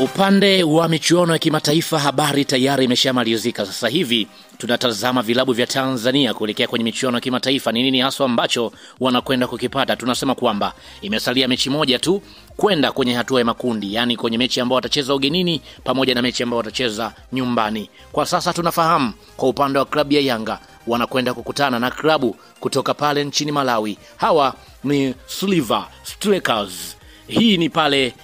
Upande wa michuano ya kimataifa habari tayari imeshamalizika. Sasa hivi tunatazama vilabu vya Tanzania kuelekea kwenye michuano ya kimataifa. Ni nini hasa ambacho wanakwenda kukipata? Tunasema kwamba imesalia mechi moja tu kwenda kwenye hatua ya makundi, yani kwenye mechi ambao watacheza ugenini pamoja na mechi ambao watacheza nyumbani. Kwa sasa tunafahamu kwa upande wa klabu ya Yanga wanakwenda kukutana na klabu kutoka pale nchini Malawi. Hawa ni Silver Strikers. Hii ni pale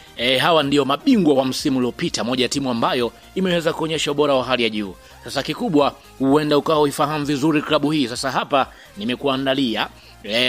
hawa ndio mabingwa wa msimu uliopita, moja ya timu ambayo imeweza kuonyesha ubora wa hali ya juu. Sasa kikubwa huenda ukao ifahamu vizuri klabu hii. Sasa hapa nimekuandalia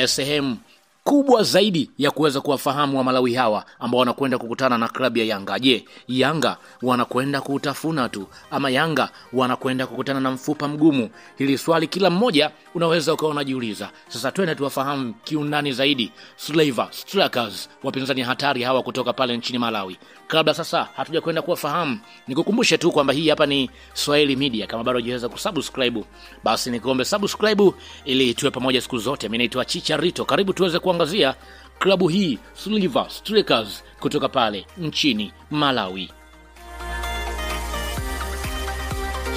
sehemu kubwa zaidi ya kuweza kuwafahamu wa Malawi hawa ambao wanakwenda kukutana na klabu ya Yanga. Je, Yanga wanakwenda kutafuna tu ama Yanga wanakwenda kukutana na mfupa mgumu? Hili swali kila mmoja unaweza ukawa unajiuliza. Sasa twende tuwafahamu kiundani zaidi Silver Strikers, wapinzani hatari hawa kutoka pale nchini Malawi. Kabla sasa hatuja kwenda kuwafahamu, nikukumbushe tu kwamba hii hapa ni Swahili Media. Kama bado hujaweza kusubscribe, basi nikuombe subscribe ili tuwe pamoja siku zote. Mimi naitwa Chicha Rito. Karibu tuweze kuangazia klabu hii Silver Strikers kutoka pale nchini Malawi.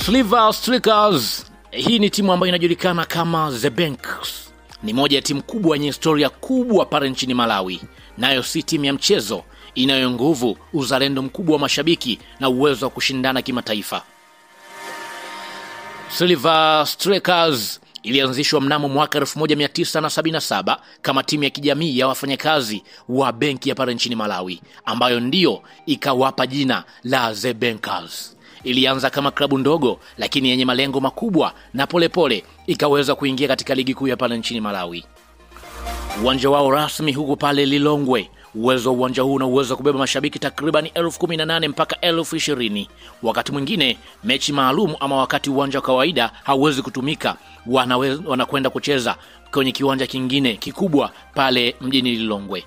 Silver Strikers, hii ni timu ambayo inajulikana kama The Banks. Ni moja ya timu kubwa yenye historia kubwa pale nchini Malawi. Nayo si timu ya mchezo, inayo nguvu, uzalendo mkubwa wa mashabiki na uwezo wa kushindana kimataifa. Silver Strikers ilianzishwa mnamo mwaka 1977 kama timu ya kijamii ya wafanyakazi wa benki ya pale nchini Malawi, ambayo ndio ikawapa jina la The Bankers. Ilianza kama klabu ndogo lakini yenye malengo makubwa, na polepole ikaweza kuingia katika ligi kuu ya pale nchini Malawi. Uwanja wao rasmi huko pale Lilongwe. Uwezo wa uwanja huu na uwezo kubeba mashabiki takriban 18,000 mpaka 20,000. Wakati mwingine mechi maalum ama wakati uwanja wa kawaida hauwezi kutumika, wanakwenda kucheza kwenye kiwanja kingine kikubwa pale mjini Lilongwe.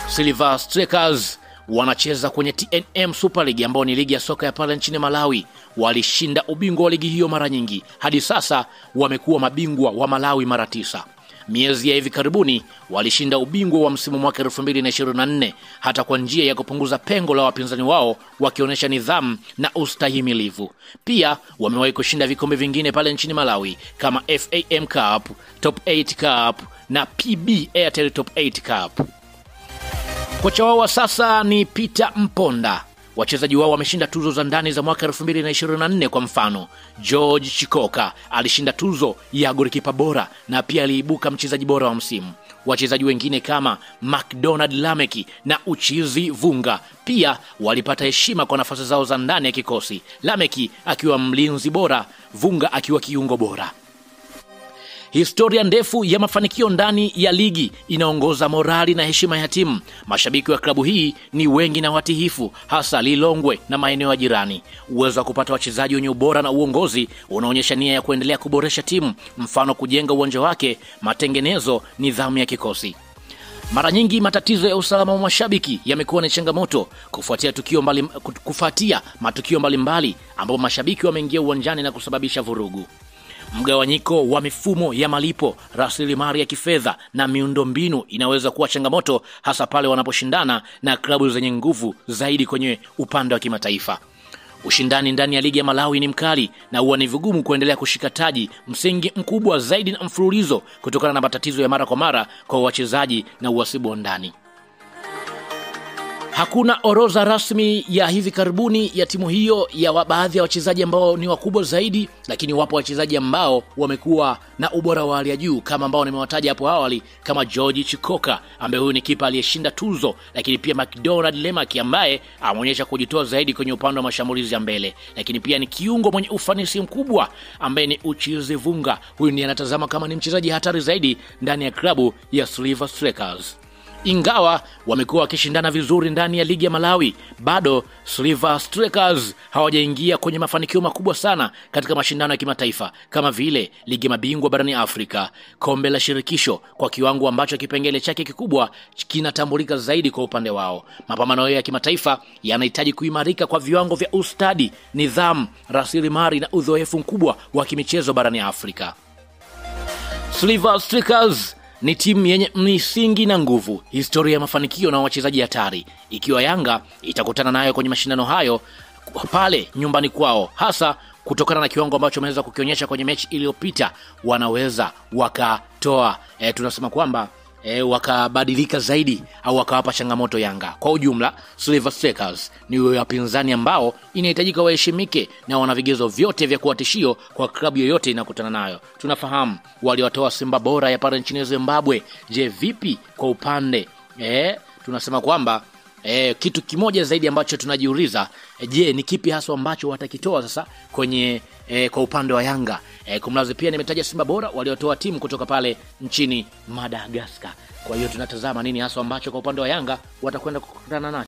Silver Strikers wanacheza kwenye TNM Super League ambao ni ligi ya soka ya pale nchini Malawi. Walishinda ubingwa wa ligi hiyo mara nyingi. Hadi sasa wamekuwa mabingwa wa Malawi mara 9. Miezi ya hivi karibuni walishinda ubingwa wa msimu mwaka 2024 hata kwa njia ya kupunguza pengo la wapinzani wao, wakionyesha nidhamu na ustahimilivu. Pia wamewahi kushinda vikombe vingine pale nchini Malawi kama FAM Cup, Top 8 Cup na PB Airtel Top 8 Cup. Kocha wao wa sasa ni Peter Mponda. Wachezaji wao wameshinda tuzo za ndani za mwaka 2024. Kwa mfano, George Chikoka alishinda tuzo ya golikipa bora na pia aliibuka mchezaji bora wa msimu. Wachezaji wengine kama McDonald Lameki na Uchizi Vunga pia walipata heshima kwa nafasi zao za ndani ya kikosi, Lameki akiwa mlinzi bora, Vunga akiwa kiungo bora. Historia ndefu ya mafanikio ndani ya ligi inaongoza morali na heshima ya timu. Mashabiki wa klabu hii ni wengi na watihifu, hasa Lilongwe na maeneo ya jirani. Uwezo wa kupata wachezaji wenye ubora na uongozi unaonyesha nia ya kuendelea kuboresha timu, mfano kujenga uwanja wake, matengenezo, nidhamu ya kikosi. Mara nyingi matatizo ya usalama wa mashabiki yamekuwa ni changamoto kufuatia matukio mbalimbali ambapo mashabiki wameingia uwanjani na kusababisha vurugu. Mgawanyiko wa mifumo ya malipo, rasilimali ya kifedha na miundombinu inaweza kuwa changamoto, hasa pale wanaposhindana na klabu zenye nguvu zaidi kwenye upande wa kimataifa. Ushindani ndani ya ligi ya Malawi ni mkali na huwa ni vigumu kuendelea kushika taji, msingi mkubwa zaidi na mfululizo kutokana na matatizo ya mara kwa mara kwa wachezaji na uhasibu wa ndani. Hakuna orodha rasmi ya hivi karibuni ya timu hiyo ya baadhi ya wachezaji ambao ni wakubwa zaidi, lakini wapo wachezaji ambao wamekuwa na ubora wa hali ya juu kama ambao nimewataja hapo awali, kama George Chikoka ambaye huyu ni kipa aliyeshinda tuzo, lakini pia McDonald Lemaki ambaye ameonyesha kujitoa zaidi kwenye upande wa mashambulizi ya mbele, lakini pia ni kiungo mwenye ufanisi mkubwa ambaye ni Uchizi Vunga. Huyu ni anatazama kama ni mchezaji hatari zaidi ndani ya klabu ya Silver Strikers. Ingawa wamekuwa wakishindana vizuri ndani ya ligi ya Malawi, bado Silver Strikers hawajaingia kwenye mafanikio makubwa sana katika mashindano ya kimataifa kama vile ligi ya mabingwa barani Afrika, kombe la shirikisho, kwa kiwango ambacho kipengele chake kikubwa kinatambulika zaidi kwa upande wao. Mapambano ya kimataifa yanahitaji kuimarika kwa viwango vya ustadi, nidhamu, rasilimali na uzoefu mkubwa wa kimichezo barani Afrika. Silver Strikers ni timu yenye misingi na nguvu, historia ya mafanikio na wachezaji hatari. Ikiwa Yanga itakutana nayo kwenye mashindano hayo pale nyumbani kwao, hasa kutokana na kiwango ambacho wameweza kukionyesha kwenye mechi iliyopita, wanaweza wakatoa tunasema kwamba wakabadilika zaidi au wakawapa changamoto Yanga. Kwa ujumla, Silver Strikers ni wapinzani ambao inahitajika waheshimike na wana vigezo vyote vya kuwa tishio kwa klabu yoyote inakutana nayo. Tunafahamu waliwatoa Simba bora ya pale nchini Zimbabwe. Je, vipi kwa upande tunasema kwamba kitu kimoja zaidi ambacho tunajiuliza, je, ni kipi hasa ambacho watakitoa sasa kwenye kwa upande wa Yanga? Kumlazi pia nimetaja Simba bora waliotoa timu kutoka pale nchini Madagascar. Kwa hiyo tunatazama nini hasa ambacho kwa upande wa Yanga watakwenda kukutana nacho.